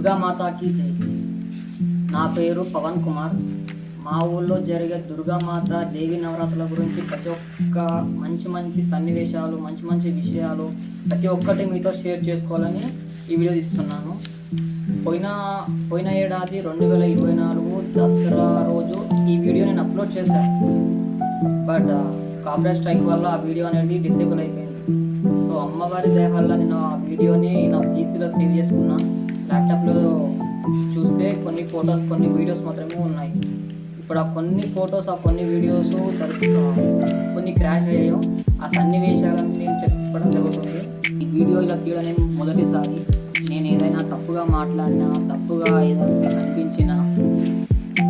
దుర్గామాతాకి జై. నా పేరు పవన్ కుమార్. మా ఊళ్ళో జరిగే దుర్గామాత దేవి నవరాత్రుల గురించి ప్రతి ఒక్క మంచి సన్నివేశాలు, మంచి విషయాలు ప్రతి ఒక్కటి మీతో షేర్ చేసుకోవాలని ఈ వీడియో తీస్తున్నాను. పోయిన ఏడాది 2024 దసరా రోజు ఈ వీడియో నేను అప్లోడ్ చేశాను. బట్ కాపీరైట్ స్ట్రైక్ వల్ల ఆ వీడియో అనేది డిసేబుల్ అయిపోయింది. సో అమ్మవారి దేహాల్లో నేను ఆ వీడియోని నా పీసీలో సేవ్ చేసుకున్నా. ల్యాప్టాప్లో చూస్తే కొన్ని ఫొటోస్, కొన్ని వీడియోస్ మాత్రమే ఉన్నాయి. ఇప్పుడు ఆ కొన్ని ఫొటోస్, ఆ కొన్ని వీడియోస్ కొన్ని క్రాష్ అయ్యాయో ఆ సన్నివేశాలను నేను చెప్పడం జరుగుతుంది. ఈ వీడియో ఇలా తీయడం మొదటిసారి. నేను ఏదైనా తప్పుగా మాట్లాడినా, తప్పుగా ఏదైనా అనిపించినా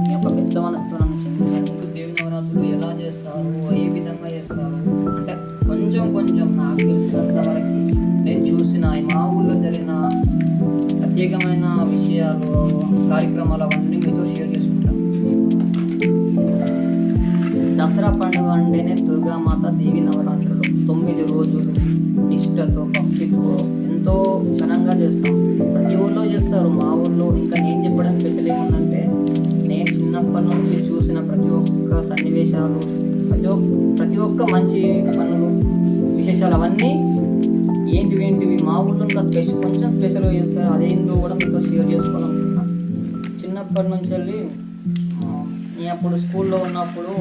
మీ యొక్క పెద్ద మనసుతో నన్ను క్షమించండి. దేవి నవరాత్రులు ఎలా చేస్తారు, ఏ విధంగా చేస్తారు అంటే కొంచెం నాకు తెలిసినంత వరకు నేను చూసిన మా ఊళ్ళో జరిగిన ప్రత్యేకమైన విషయాలు, కార్యక్రమాలు అవన్నీ మీతో షేర్ చేసుకుంటాను. దసరా పండుగ అంటేనే దుర్గామాత దేవి నవరాత్రులు 9 రోజులు నిష్ఠతో, భక్తితో ఎంతో ఘనంగా చేస్తాం. ప్రతి ఊళ్ళో చేస్తారు. మా ఊళ్ళో ఇంకా నేను చెప్పడం స్పెషల్ ఏముందంటే, నేను చిన్నప్పటి నుంచి చూసిన ప్రతి ఒక్క సన్నివేశాలు, ప్రతి ఒక్క మంచి పనులు, విశేషాలు అవన్నీ ఏంటివి మా ఊళ్ళో ఇంకా కొంచెం స్పెషల్గా చేస్తారు. అదేందో కూడా మీతో షేర్ చేసుకోవాలనుకుంటున్నాను. చిన్నప్పటి నుంచి వెళ్ళి నేను అప్పుడు స్కూల్లో ఉన్నప్పుడు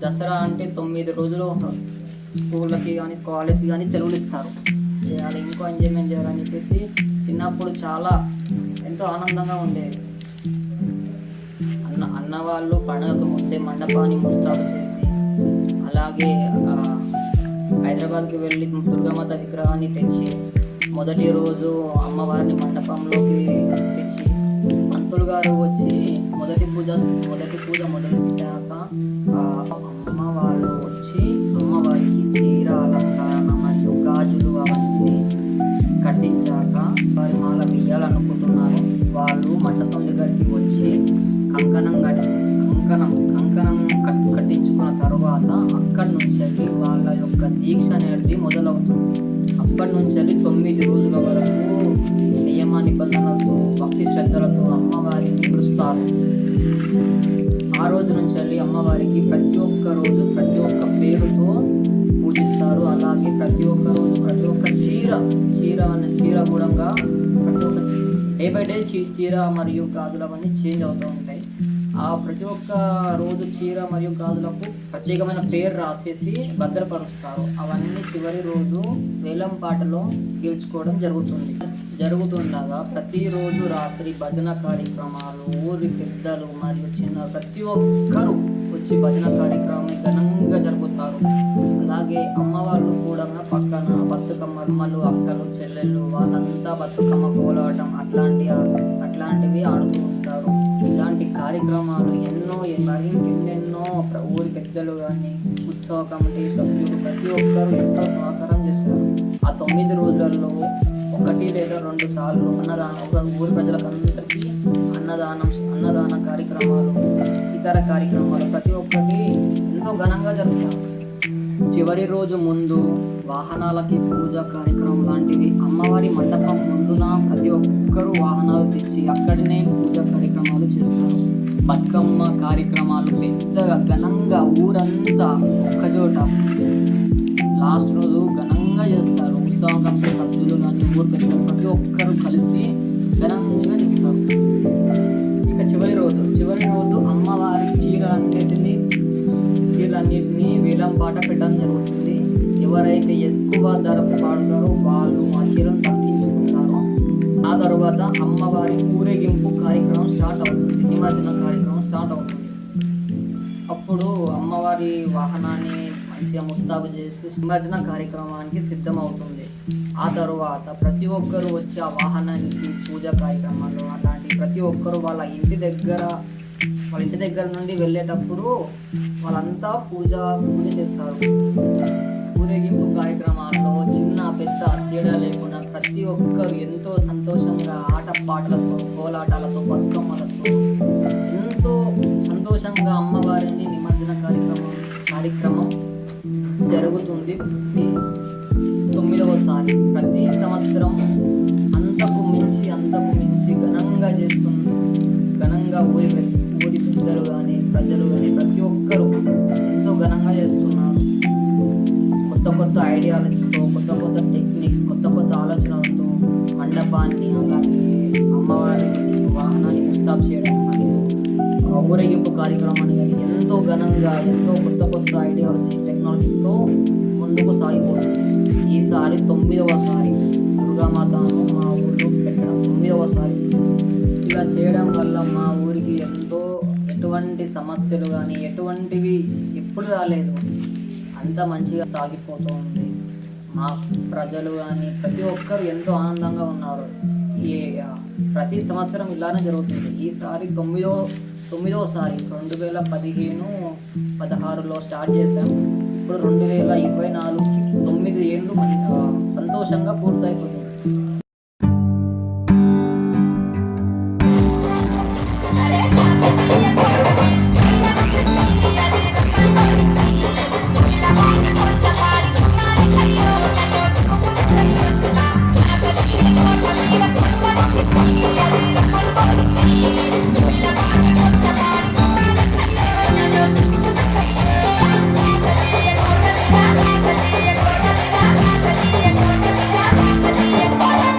దసరా అంటే 9 రోజులు స్కూళ్ళకి కానీ కాలేజ్కి కానీ సెలవులు ఇస్తారు. చేయాలి, ఇంకో ఎంజాయ్మెంట్ చేయాలని చెప్పేసి చిన్నప్పుడు చాలా ఎంతో ఆనందంగా ఉండేది. అన్నవాళ్ళు పండుగకు ముందే మండపాన్ని ముస్తాబు చేసి, అలాగే హైదరాబాద్కి వెళ్ళి దుర్గామాత విగ్రహాన్ని తెచ్చి మొదటి రోజు అమ్మవారిని మండపంలోకి తెచ్చి పంతులు గారు వచ్చి మొదటి పూజ మొదలుపెట్టాక అమ్మవారు వచ్చి అమ్మవారికి చీర, అలంకరణ మరియు గాజులు అవన్నీ కట్టించాక వారి మాల వేయాలనుకుంటున్నారు. వాళ్ళు మండపం దగ్గరికి వచ్చి కంకణం కట్టించుకున్న తర్వాత అక్కడి నుంచి వాళ్ళ యొక్క దీక్ష అనేది మొదలవుతుంది. అప్పటి నుంచి 9 రోజుల వరకు నియమ నిబంధనలతో, భక్తి శ్రద్ధలతో అమ్మవారిని పిలుస్తారు. ఆ రోజు నుంచి అమ్మవారికి ప్రతి ఒక్క రోజు ప్రతి ఒక్క పేరుతో పూజిస్తారు. అలాగే ప్రతి ఒక్క రోజు ప్రతి ఒక్క చీర కూడా ప్రతి ఒక్క డే బై డే చీర మరియు గాజులు అవన్నీ చేంజ్ అవుతూ ఉంటాయి. ఆ ప్రతి ఒక్క రోజు చీర మరియు గాజులకు ప్రత్యేకమైన పేరు రాసేసి భద్రపరుస్తారు. అవన్నీ చివరి రోజు వేలం పాటలో గెలుచుకోవడం జరుగుతుండగా ప్రతిరోజు రాత్రి భజన కార్యక్రమాలు, ఊరి పెద్దలు మరియు చిన్న ప్రతి ఒక్కరూ వచ్చి భజన కార్యక్రమాన్ని ఘనంగా జరుపుతారు. అలాగే అమ్మవాళ్ళు కూడా పక్కన బతుకమ్మలు, అక్కలు, చెల్లెళ్ళు వాళ్ళంతా బతుకమ్మ కోలాటం అట్లాంటివి ఆడుతూ ఉంటారు. ఇలాంటి కార్యక్రమాలు ఎన్నెన్నో ఊరి పెద్దలు కానీ, ఉత్సవ కమిటీ సభ్యులు ప్రతి ఒక్కరు ఎంతో సహకారం చేస్తారు. ఆ 9 రోజులలో 1 లేదా 2 సార్లు ఊరి ప్రజలకందరికీ అన్నదాన కార్యక్రమాలు, ఇతర కార్యక్రమాలు ప్రతి ఒక్కటి ఎంతో ఘనంగా జరుగుతారు. చివరి రోజు ముందు వాహనాలకి పూజ కార్యక్రమం లాంటివి అమ్మవారి మండపం ముందున ప్రతి ఒక్కరూ వాహనాలు తెచ్చి అక్కడనే పూజ కార్యక్రమాలు చేస్తారు. బతుకమ్మ కార్యక్రమాలు పెద్దగా ఘనంగా ఊరంతా ఒక్కచోట లాస్ట్ రోజు ఘనంగా చేస్తారు. ఉత్సవ కమిటీ సభ్యులు కానీ, ఊరు పెద్దలు ప్రతి ఒక్కరు కలిసి ఘనంగా చేస్తారు. ఇక చివరి రోజు అమ్మవారి చీరలన్నిటినీ వేలం పాట పెట్టడం జరుగుతుంది. ఎవరైతే ఎక్కువ ధరకు పాడతారో వాళ్ళు ఆ చీరను దక్కించుకుంటారో. ఆ తర్వాత అమ్మవారి ఊరేగింపు కార్యక్రమం స్టార్ట్ అవుతుంది. నిమజ్జన కార్యక్రమం స్టార్ట్ అవుతుంది. అప్పుడు అమ్మవారి వాహనాన్ని మంచిగా ముస్తాబు చేసి నిమజ్జన కార్యక్రమానికి సిద్ధమవుతుంది. ఆ తర్వాత ప్రతి ఒక్కరు వచ్చి ఆ వాహనానికి పూజ కార్యక్రమాలు అలాంటి ప్రతి ఒక్కరు వాళ్ళ ఇంటి దగ్గర నుండి వెళ్ళేటప్పుడు వాళ్ళంతా పూజ చేస్తారు. ఊరేగింపు కార్యక్రమాల్లో చిన్న పెద్ద తేడా లేకుండా ప్రతి ఒక్కరు ఎంతో సంతోషంగా ఆటపాటలతో, కోలాటాలతో, బతుకమ్మలతో ఎంతో సంతోషంగా అమ్మవారిని నిమజ్జన కార్యక్రమం జరుగుతుంది. 9వ సారి ప్రతి సంవత్సరం అంతకు మించి పెద్దలు కానీ ప్రజలు కానీ ప్రతి ఒక్కరూ ఎంతో ఘనంగా చేస్తున్నారు. కొత్త కొత్త ఐడియాలజీతో, కొత్త కొత్త టెక్నిక్స్, కొత్త కొత్త ఆలోచనలతో మండపాన్ని, అలాగే అమ్మవారిని వాహనాన్ని ముస్తాబు చేయడం మరియు ఊరేగింపు కార్యక్రమాన్ని కానీ ఎంతో ఘనంగా, ఎంతో కొత్త కొత్త ఐడియాలజీ టెక్నాలజీస్తో ముందుకు సాగిపోతుంది. ఈసారి 9వసారి దుర్గామాతను మా ఊరిలో పెట్టడం, 9వసారి. ఇలా చేయడం వల్ల మా ఊరికి ఎటువంటి సమస్యలు కానీ ఎటువంటివి ఎప్పుడు రాలేదు. అంత మంచిగా సాగిపోతుంది. మా ప్రజలు కానీ ప్రతి ఒక్కరు ఎంతో ఆనందంగా ఉన్నారు. ప్రతి సంవత్సరం ఇలానే జరుగుతుంది. ఈసారి 9వసారి 2015, 16లో స్టార్ట్ చేశాం. ఇప్పుడు 2024కి 9 ఏళ్ళు సంతోషంగా పూర్తయిపోతుంది. Thank you.